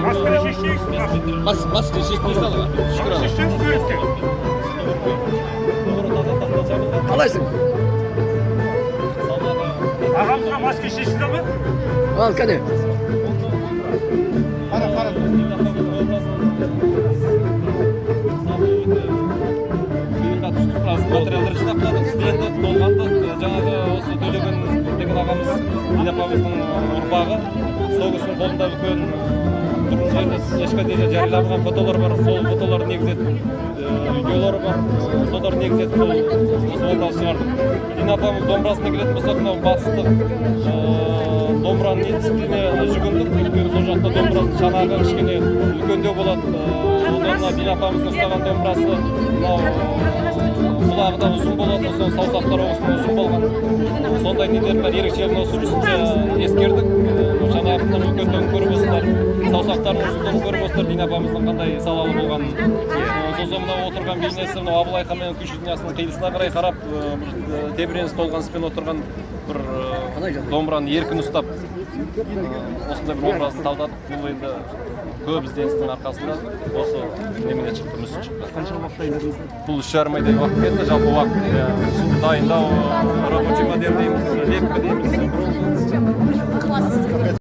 Maskara şişecek. Maske şişmeyi salama. Şükür Allah. Şişecek surette. Kalaysın. Ağamızda maske şişti mi? Al kane. Para. Материалдар жинақтадық, студенттік толғанды, жаңағы осы төлеген деген ағамыз апамыздың ұрпағы, сол кісінің қолында үлкен бұрын жерде ешқа дейін жарияланған фотолар бар, сол фотолар негізетін видеолары бар, солар негізетін сол образ шығардық. Дина апамыз домбырасына келетін болсақ, мынау батыстық домбыраның етістігіне жүгіндік, өйткені сол жақта домбырасын шанағы кішкене үлкендеу болады. Одан Дина апамыздың ұстаған домбырасы мынау құлағы да ұзын болады, сосын саусақтар оғысында ұзын болған. Сондай нелердің ерекшелігін осы үстінде ескердік. Жаңағыдан үлкендігін көріп осылар, саусақтардың ұзындығын көріп осылар Дина апамыздың қандай салалы болғанын. Сосын мынау отырған бейнесі, мынау Абылай хан мен Күйші дүниясының қиылысына қарай қарап, тебіренісі толған іспен отырған бір домбыраны еркін ұстап, осындай бір образын талдадық. Бұл енді көп ізденістің арқасында осы немене шықты, мүсін шықты. Қанша уақыт дайындадыңыз? Бұл 3,5 айдай уақыт кетті, жалпы уақыт дайындау рабочий модель дейміз, лепка дейміз.